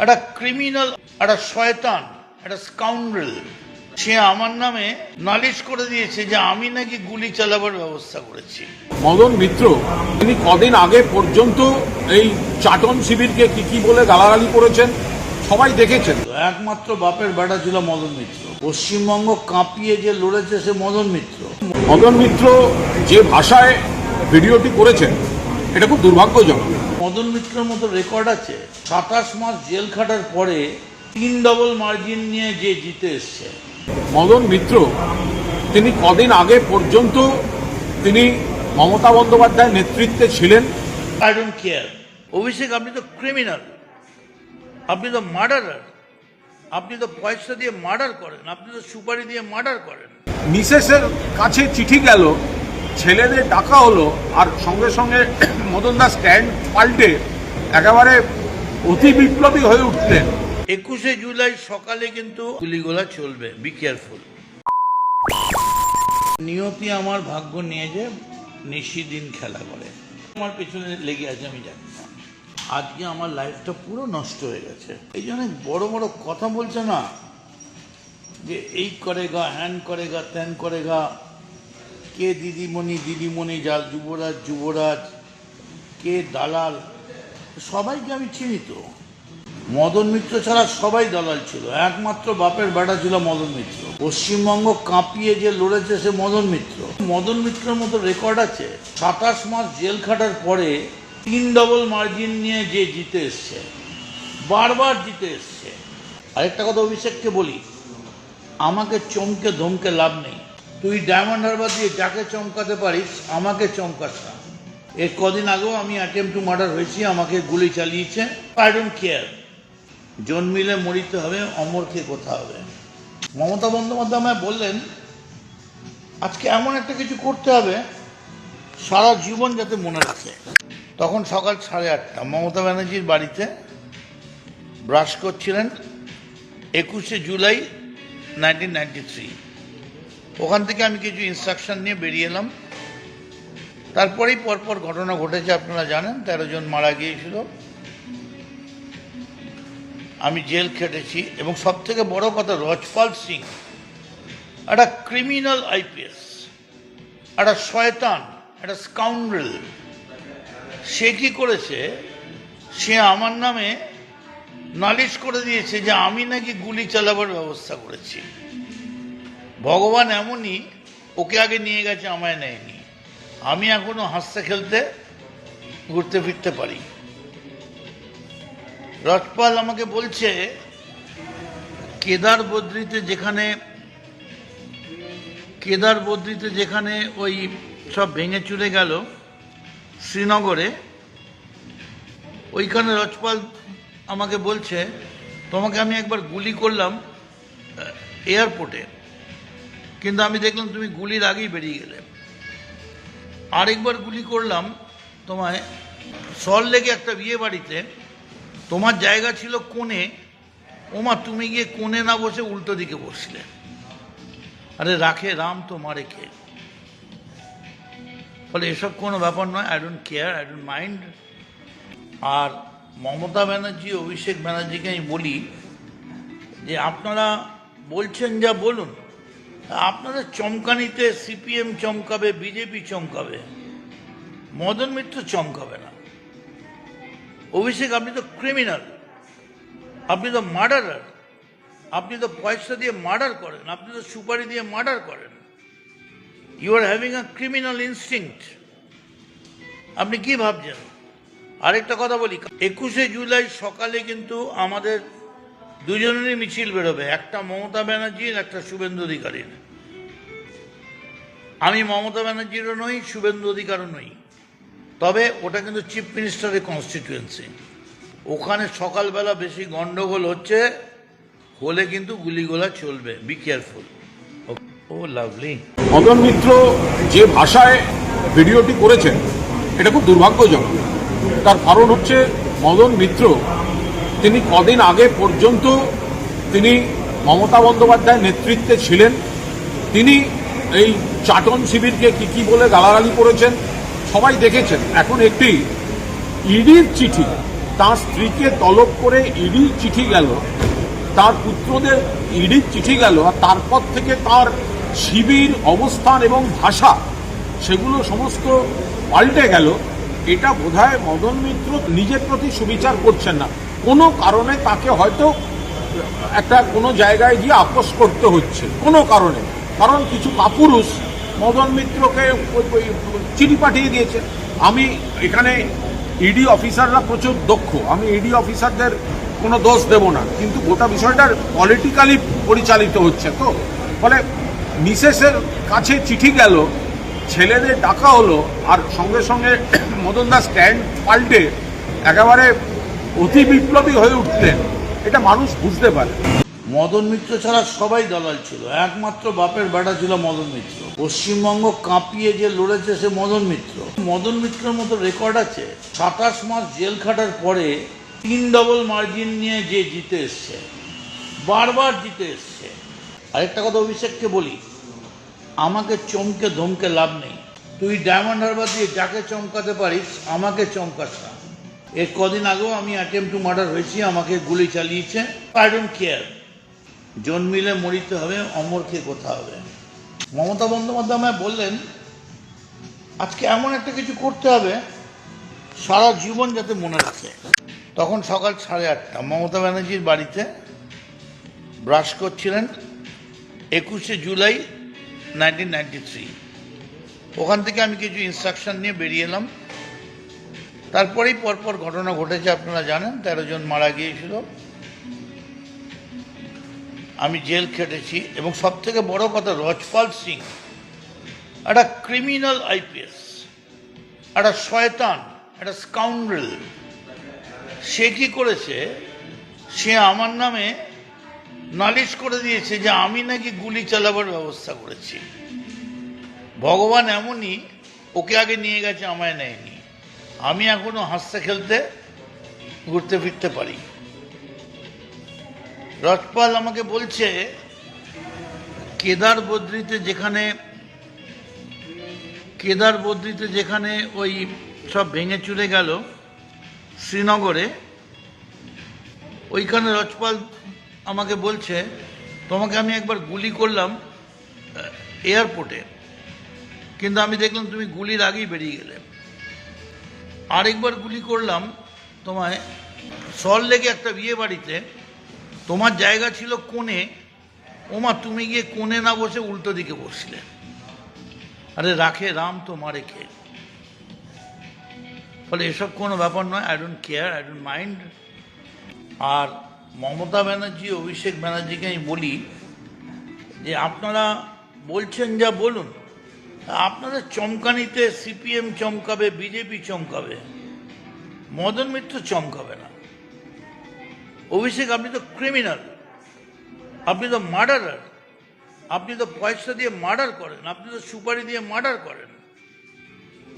একটা ক্রিমিনাল, একটা শয়তান, একটা স্কাউন্ড্রেল। সে আমার নামে নালিশ করে দিয়েছে যে আমি নাকি গুলি চালাবার ব্যবস্থা করেছি। মদন মিত্র তিনি কদিন আগে পর্যন্ত এই চাটন শিবিরকে কি বলে গালাগালি করেছেন সবাই দেখেছেন। একমাত্র বাপের বেটা ছিল মদন মিত্র। পশ্চিমবঙ্গ কাঁপিয়ে যে লড়েছে সে মদন মিত্র। মদন মিত্র যে ভাষায় ভিডিওটি করেছেন এটা খুব দুর্ভাগ্যজনক। মদন মিত্রের মতো রেকর্ড আছে। 27 মাস জেল খাটার পরে 3 ডবল মার্জিন নিয়ে যে জিতে এসছে। মদন মিত্র তিনি কদিন আগে পর্যন্ত তিনি মমতা বন্দ্যোপাধ্যায়ের নেতৃত্বে ছিলেন। I don't care. অভিষেক, আপনি তো ক্রিমিনাল, আপনি তো মার্ডারার, আপনি তো পয়সা দিয়ে মার্ডার করেন, আপনি তো সুপারি দিয়ে মার্ডার করেন। মিসেসের কাছে চিঠি গেল, ছেলেদের ডাকা হলো, আর সঙ্গে সঙ্গে মদনদা স্ট্যান্ড পাল্টে একেবারে অতি বিপ্লবী হয়ে উঠলেন। 21শে জুলাই সকালে কিন্তু গুলিগোলা চলবে, বি কেয়ারফুল। নিয়তি আমার ভাগ্য নিয়ে যে নিশি দিন খেলা করে, আমার পেছনে লেগে আছে আমি জানি না। আজকে আমার লাইফটা পুরো নষ্ট হয়ে গেছে। এই জন্য বড় বড় কথা বলছে না যে এই করেগা, হ্যান করেগা, ত্যান করেগা, কে দিদিমণি যার যুবরাজ, কে দালাল, সবাইকে আমি চিনি তো। মদন মিত্র ছাড়া সবাই দালাল ছিল, একমাত্র বাপের বেটা ছিল মদন মিত্র। পশ্চিমবঙ্গ কাঁপিয়ে যে লড়েছে সে মদন মিত্র। মদন মিত্রের মতো রেকর্ড আছে। 27 মাস জেল খাটার পরে 3 ডবল মার্জিন নিয়ে যে জিতে এসছে, বারবার জিতে এসছে। আরেকটা কথা অভিষেককে বলি, আমাকে চমকে ধমকে লাভ নেই। তুই ডায়মন্ড হারবার দিয়ে যাকে চমকাতে পারিস আমাকে চমকাস না। এর কদিন আগেও আমি অ্যাটেম্প টু মার্ডার হয়েছি, আমাকে গুলি চালিয়েছে। I don't care. জন্মিলে মরিতে হবে, অমরকে কোথা হবে। মমতা বন্দ্যোপাধ্যায় আমায় বললেন আজকে এমন একটা কিছু করতে হবে সারা জীবন যাতে মনে রাখে। তখন সকাল 8:30 মমতা ব্যানার্জির বাড়িতে ব্রাশ করছিলেন। 21শে জুলাই 1993। ওখান থেকে আমি কিছু ইনস্ট্রাকশন নিয়ে বেরিয়ে এলাম। তারপরেই পরপর ঘটনা ঘটেছে, আপনারা জানেন। 13 জন মারা গিয়েছিল, আমি জেল খেটেছি। এবং সব থেকে বড় কথা, রজপাল সিং একটা ক্রিমিনাল আইপিএস, একটা শয়তান, একটা স্কাউন্ড্রেল। সে কি করেছে, সে আমার নামে নালিশ করে দিয়েছে যে আমি নাকি গুলি চালাবার ব্যবস্থা করেছি। ভগবান এমনই, ওকে আগে নিয়ে গেছে, আমায় নেয়নি। আমি এখনো হাসতে খেলতে ঘুরতে ফিরতে পারি। রজপাল আমাকে বলছে কেদার বদ্রিতে যেখানে ওই সব ভেঙে চুরে গেল শ্রীনগরে, ওইখানে রজপাল আমাকে বলছে তোমাকে আমি একবার গুলি করলাম এয়ারপোর্টে, কিন্তু আমি দেখলাম তুমি গুলির আগেই বেরিয়ে গেলে। আরেকবার গুলি করলাম তোমায় সল্টলেকে একটা বিয়ে বাড়িতে, তোমার জায়গা ছিল কোণে, ওমা তুমি গিয়ে কোণে না বসে উল্টো দিকে বসলে। আরে রাখে রাম তো মারে কে। ফলে এসব কোনো ব্যাপার নয়। I don't care, I don't mind. আর মমতা ব্যানার্জি, অভিষেক ব্যানার্জিকে আমি বলি যে আপনারা বলছেন যা বলুন, আপনাদের চমকানিতে সিপিএম চমকাবে, বিজেপি চমকাবে, মদন মিত্র চমকাবে না। অভিষেক, আপনি তো ক্রিমিনাল, আপনি তো মার্ডারার, আপনি তো পয়সা দিয়ে মার্ডার করেন, আপনি তো সুপারি দিয়ে মার্ডার করেন। You are having a criminal instinct. আপনি কি ভাবছেন? আরেকটা কথা বলি, 21শে জুলাই সকালে কিন্তু আমাদের দুজনেরই মিছিল বেরোবে, একটা মমতা ব্যানার্জির, একটা শুভেন্দু অধিকারীর। আমি মমতা ব্যানার্জিরও নই, শুভেন্দু অধিকারও নই, তবে ওটা কিন্তু চিফ মিনিস্টারের কনস্টিটিউয়েন্সি। ওখানে সকালবেলা বেশি গন্ডগোল হলে কিন্তু গুলিগোলা চলবে, বি কেয়ারফুল। ও লাভলি। মদন মিত্র যে ভাষায় ভিডিওটি করেছেন এটা খুব দুর্ভাগ্যজনক। তার কারণ হচ্ছে মদন মিত্র তিনি কদিন আগে পর্যন্ত তিনি মমতা বন্দ্যোপাধ্যায়ের নেতৃত্বে ছিলেন। তিনি এই চাটন শিবিরকে কি বলে গালাগালি করেছেন সবাই দেখেছেন। এখন একটি ইডির চিঠি তার স্ত্রীকে তলব করে ইডি চিঠি গেল, তার পুত্রদের ইডির চিঠি গেল, আর তারপর থেকে তার শিবির অবস্থান এবং ভাষা সেগুলো সমস্ত পাল্টে গেল। এটা বোধহয় মদন মিত্র নিজের প্রতি সুবিচার করছেন না, কোনো কারণে তাকে হয়তো একটা কোনো জায়গায় গিয়ে আপোস করতে হচ্ছে কোনো কারণে, কারণ কিছু কাপুরুষ মদন মিত্রকে চিঠি পাঠিয়ে দিয়েছে। আমি এখানে ইডি অফিসাররা প্রচুর দক্ষ, আমি ইডি অফিসারদের কোনো দোষ দেব না, কিন্তু গোটা বিষয়টা পলিটিক্যালি পরিচালিত হচ্ছে। তো ফলে মিসেসের কাছে চিঠি গেল, ছেলেদের ডাকা হলো, আর সঙ্গে সঙ্গে মদন দাস স্ট্যান্ড পাল্টে একেবারে অতি বিপ্লবী হয়ে উঠলেন, এটা মানুষ বুঝতে পারে। মদন মিত্র ছাড়া সবাই দালাল ছিল, একমাত্র বাপের বেটা ছিল মদন মিত্র। পশ্চিমবঙ্গ কাঁপিয়ে যে লড়েছে সে মদন মিত্র। মদন মিত্রের মতো রেকর্ড আছে, 27 মাস জেল খাটার পরে 3 ডবল মার্জিন নিয়ে যে জিতে এসছে, বারবার জিতে এসছে। আরেকটা কথা অভিষেককে বলি, আমাকে চমকে ধমকে লাভ নেই। তুই ডায়মন্ড হারবার দিয়ে যাকে চমকাতে পারিস, আমাকে চমকাস না। এর কদিন আগেও আমি অ্যাটেম্প টু মার্ডার হয়েছি, আমাকে গুলি চালিয়েছে। আই ডোন্ট কেয়ার, জন্মিলে মরিতে হবে, অমরকে কোথা হবে। মমতা বন্দ্যোপাধ্যায় আমায় বললেন আজকে এমন একটা কিছু করতে হবে সারা জীবন যাতে মনে রাখে। তখন সকাল 8:30 মমতা ব্যানার্জির বাড়িতে ব্রাশ করছিলেন, 21শে জুলাই 1993। ওখান থেকে আমি কিছু ইনস্ট্রাকশন নিয়ে বেরিয়ে এলাম। তারপরেই পরপর ঘটনা ঘটেছে, আপনারা জানেন, 13 জন মারা গিয়েছিল, আমি জেল খেটেছি। এবং সব থেকে বড় কথা, রজপাল সিং একটা ক্রিমিনাল আইপিএস, একটা শয়তান, একটা স্কাউন্ড্রেল। সে কি করেছে, সে আমার নামে নালিশ করে দিয়েছে যে আমি নাকি গুলি চালাবার ব্যবস্থা করেছি। ভগবান এমনই, ওকে আগে নিয়ে গেছে, আমায় নেয়নি। আমি এখনো হাসতে খেলতে ঘুরতে ফিরতে পারি। রজপাল আমাকে বলছে কেদার বদ্রিতে যেখানে ওই সব ভেঙে চুরে গেল শ্রীনগরে, ওইখানে রজপাল আমাকে বলছে তোমাকে আমি একবার গুলি করলাম এয়ারপোর্টে, কিন্তু আমি দেখলাম তুমি গুলির আগেই বেরিয়ে গেলে। আরেকবার গুলি করলাম তোমায় সল্টলেকে একটা বিয়ে বাড়িতে, তোমার জায়গা ছিল কোণে, ওমা তুমি গিয়ে কোণে না বসে উল্টো দিকে বসলে। আরে রাখে রাম তো মারে কে। ফলে এসব কোনো ব্যাপার নয়, I don't care, I don't mind. আর মমতা ব্যানার্জি, অভিষেক ব্যানার্জিকে আমি বলি যে আপনারা বলছেন যা বলুন, আপনাদের চমকানিতে সিপিএম চমকাবে, বিজেপি চমকাবে, মদন মিত্র চমকাবে না। অভিষেক, আপনি তো ক্রিমিনাল, আপনি তো মার্ডারার, আপনি তো পয়সা দিয়ে মার্ডার করেন, আপনি তো সুপারি দিয়ে মার্ডার করেন।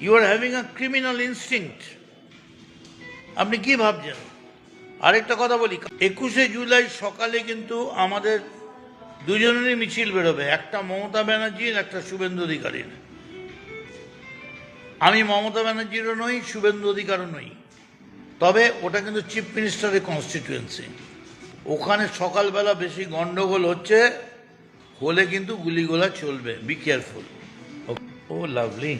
You are having a criminal instinct. আপনি কি ভাবছেন? আরেকটা কথা বলি, 21শে জুলাই সকালে কিন্তু আমাদের দুজনেরই মিছিল বেরোবে, একটা মমতা ব্যানার্জির, একটা শুভেন্দু অধিকারীর। আমি মমতা ব্যানার্জিরও নই, শুভেন্দু অধিকারও নই, তবে ওটা কিন্তু চিফ মিনিস্টারের কনস্টিটিউয়েন্সি। ওখানে সকালবেলা বেশি গন্ডগোল হলে কিন্তু গুলিগোলা চলবে, বি কেয়ারফুল। ও লাভলি।